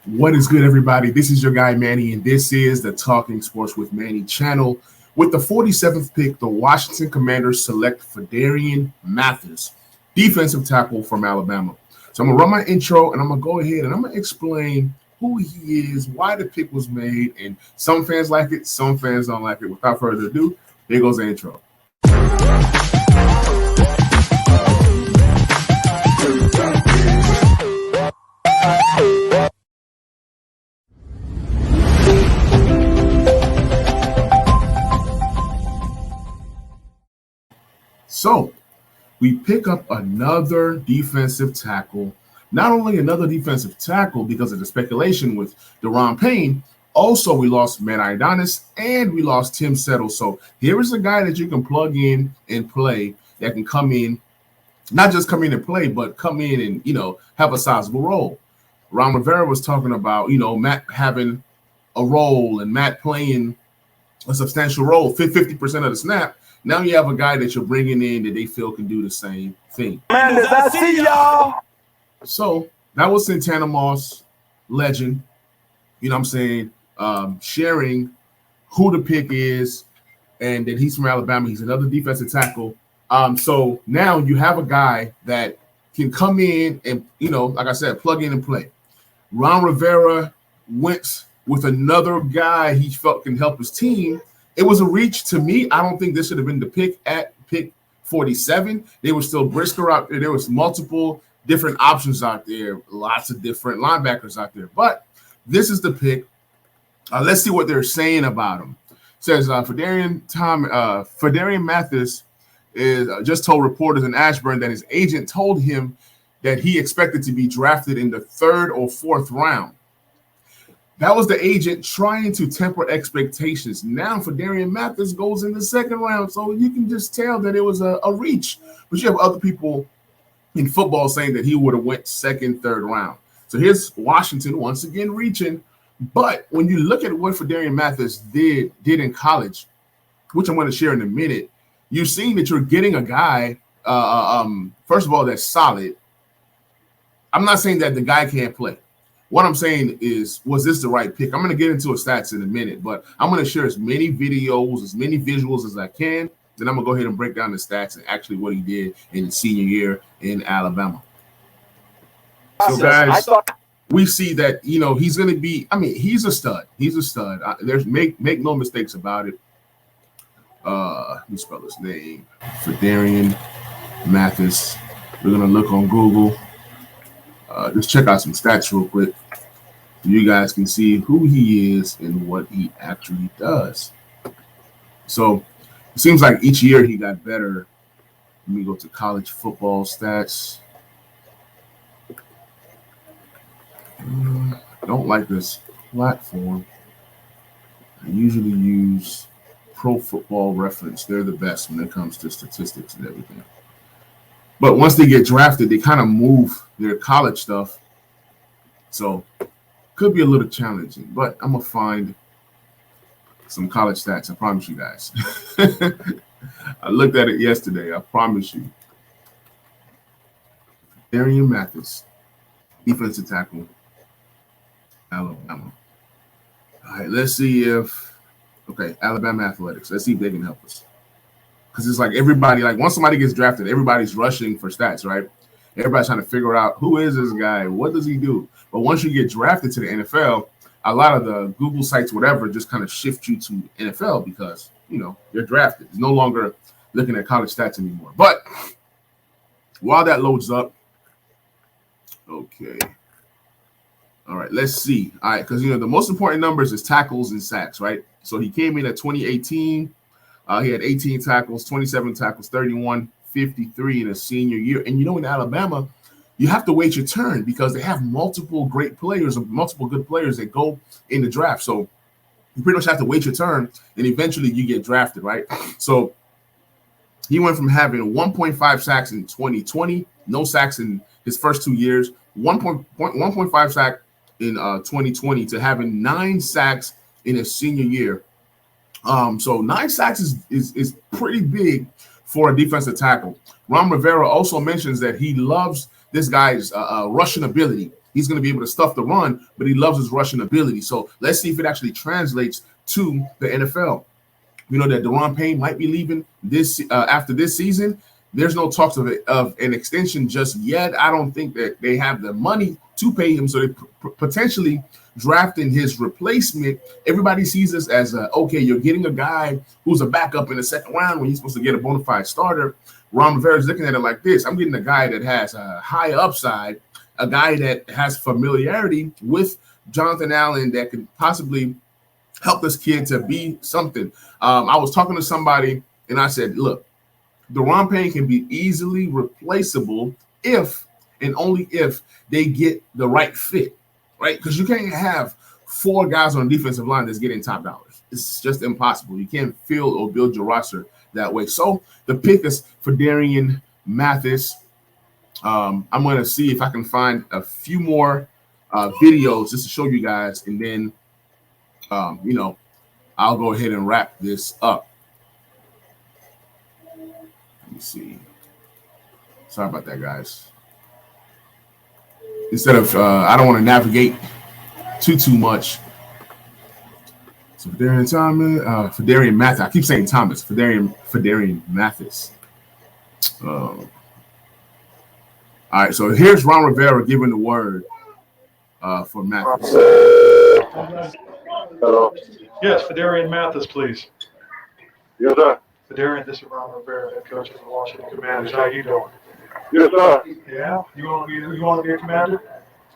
What is good, everybody? This is your guy, Manny, and this is the Talking Sports with Manny channel. With the 47th pick, the Washington Commanders select Phidarian Mathis, defensive tackle from Alabama. So I'm going to run my intro, and I'm going to go ahead and I'm going to explain who he is, why the pick was made, and some fans like it, some fans don't like it. Without further ado, here goes the intro. So we pick up another defensive tackle, not only another defensive tackle because of the speculation with Deron Payne, also we lost Matt Ioannidis and we lost Tim Settle. So here is a guy that you can plug in and play that can come in, not just come in and play, but come in and, have a sizable role. Ron Rivera was talking about, Matt having a role and Matt playing a substantial role, 50% of the snap. Now you have a guy that you're bringing in that they feel can do the same thing. Mathis, I see y'all. So that was Santana Moss, legend. Sharing who the pick is and that he's from Alabama. He's another defensive tackle. So now you have a guy that can come in and, like I said, plug in and play. Ron Rivera went with another guy he felt can help his team. It was a reach to me. I don't think this should have been the pick at pick 47. They were still brisker out there. There was multiple different options out there, lots of different linebackers out there. But this is the pick. Let's see what they're saying about him. It says Phidarian Mathis is just told reporters in Ashburn that his agent told him that he expected to be drafted in the 3rd or 4th round. That was the agent trying to temper expectations. Now Phidarian Mathis goes in the 2nd round, so you can just tell that it was a reach. But you have other people in football saying that he would have went 2nd, 3rd round. So here's Washington once again reaching. But when you look at what Phidarian Mathis did in college, which I'm going to share in a minute, you're seeing that you're getting a guy, first of all, that's solid. I'm not saying that the guy can't play. What I'm saying is, was this the right pick? I'm going to get into his stats in a minute, but I'm going to share as many videos, as many visuals as I can. Then I'm going to go ahead and break down the stats and actually what he did in his senior year in Alabama. So, guys, we see that, he's going to be, he's a stud. He's a stud. There's make no mistakes about it. Let me spell his name. Phidarian Mathis. We're going to look on Google. Just check out some stats real quick so you guys can see who he is and what he actually does. So it seems like each year he got better. Let me go to college football stats. I don't like this platform. I usually use Pro Football Reference. They're the best when it comes to statistics and everything. But once they get drafted, they kind of move their college stuff. So could be a little challenging, but I'm going to find some college stats. I promise you guys. I looked at it yesterday. I promise you. Phidarian Mathis, defensive tackle, Alabama. All right, let's see Alabama Athletics. Let's see if they can help us. Because it's like everybody, once somebody gets drafted, everybody's rushing for stats, right? Everybody's trying to figure out who is this guy? What does he do? But once you get drafted to the NFL, a lot of the Google sites, whatever, just kind of shift you to NFL because, you're drafted. It's no longer looking at college stats anymore. But while that loads up, okay. All right, let's see. All right, because, the most important numbers is tackles and sacks, right? So he came in at 2018. He had 18 tackles, 27 tackles, 31, 53 in his senior year. And in Alabama, you have to wait your turn because they have multiple great players, multiple good players that go in the draft. So you pretty much have to wait your turn, and eventually you get drafted, right? So he went from having 1.5 sacks in 2020, no sacks in his first 2 years, 1.5 sack in 2020 to having 9 sacks in his senior year. So 9 sacks is pretty big for a defensive tackle. Ron Rivera also mentions that he loves this guy's rushing ability. He's going to be able to stuff the run, but he loves his rushing ability. So let's see if it actually translates to the NFL. We know that Daron Payne might be leaving this after this season. There's no talks of an extension just yet. I don't think that they have the money to pay him, so they potentially drafting his replacement. Everybody sees this as okay, you're getting a guy who's a backup in the second round when he's supposed to get a bona fide starter. Ron Rivera is looking at it like this: I'm getting a guy that has a high upside, a guy that has familiarity with Jonathan Allen that could possibly help this kid to be something. I was talking to somebody and I said, look, Daron Payne can be easily replaceable if and only if they get the right fit, right? Because you can't have 4 guys on the defensive line that's getting top dollars. It's just impossible. You can't fill or build your roster that way. So the pick is Phidarian Mathis. I'm going to see if I can find a few more videos just to show you guys, and then, I'll go ahead and wrap this up. Let me see. Sorry about that, guys. Instead of, I don't want to navigate too much. So Phidarian Mathis. I keep saying Thomas. Phidarian Mathis. All right, so here's Ron Rivera giving the word for Mathis. Hello. Yes, Phidarian Mathis, please. Yes, sir. Phidarian, this is Ron Rivera, head coach of the Washington Commanders. How you doing? Yes, sir. Yeah? You want to be a commander?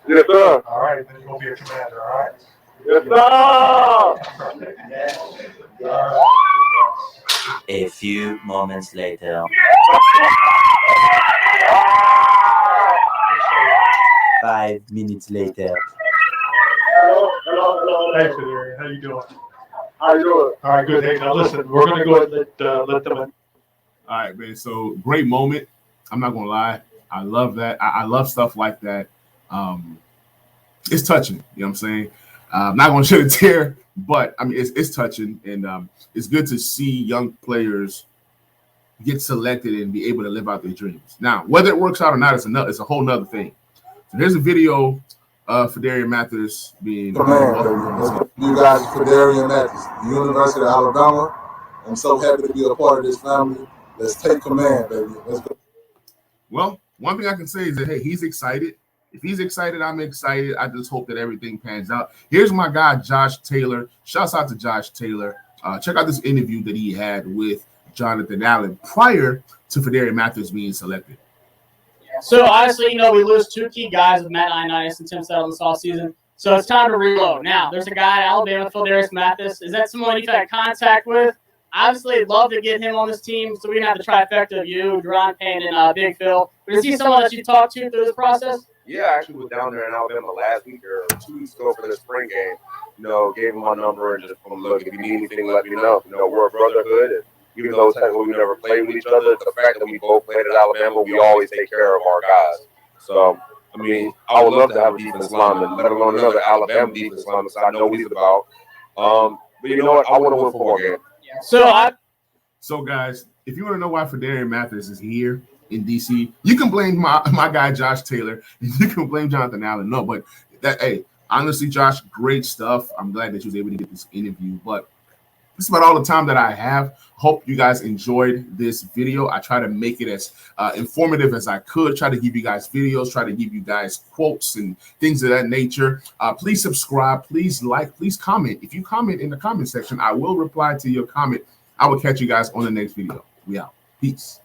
Yes, sir. All right, then you're going to be a commander, all right? Yes, sir. All right. A few moments later. 5 minutes later. Hello. Hey, Phidarian, how you doing? How you doing? All right, good. Hey, now listen, we're going to go ahead and let them in. All right, man. So great moment. I'm not gonna lie. I love that. I love stuff like that. It's touching. You know what I'm saying? I'm not gonna shed a tear, but I mean it's touching, and it's good to see young players get selected and be able to live out their dreams. Now, whether it works out or not, it's a whole nother thing. So here's a video of Phidarian Mathis being. You guys, Phidarian Mathis, University of Alabama. I'm so happy to be a part of this family. Let's take command, baby. Let's go. Well, one thing I can say is that, hey, he's excited. If he's excited, I'm excited. I just hope that everything pans out. Here's my guy, Josh Taylor. Shouts out to Josh Taylor. Check out this interview that he had with Jonathan Allen prior to Phidarian Mathis being selected. So, honestly, we lose 2 key guys with Matt Ioannidis and Tim Settle this offseason. So, it's time to reload. Now, there's a guy at Alabama, Phidarian Mathis. Is that someone you've had contact with? Obviously, I'd love to get him on this team so we can have the trifecta of you, Daron Payne, and Big Phil. But is he someone that you talked to through this process? Yeah, I actually was down there in Alabama last week or 2 weeks ago for the spring game. Gave him my number and just told him, look, if you need anything, let me know. We're a brotherhood. And even though we never played with each other, the fact that we both played at Alabama, we always take care of our guys. So, I mean, I would love to have a defense lineman, let alone another Alabama defense lineman, so I know what he's about. But you know what? I want to win a football game. So, guys, if you want to know why Phidarian Mathis is here in DC, you can blame my guy Josh Taylor, and you can blame Jonathan Allen. No, but honestly, Josh, great stuff. I'm glad that you was able to get this interview. But this is about all the time that I have. Hope you guys enjoyed this video. I try to make it as informative as I could. Try to give you guys videos. Try to give you guys quotes and things of that nature. Please subscribe. Please like. Please comment. If you comment in the comment section, I will reply to your comment. I will catch you guys on the next video. We out. Peace.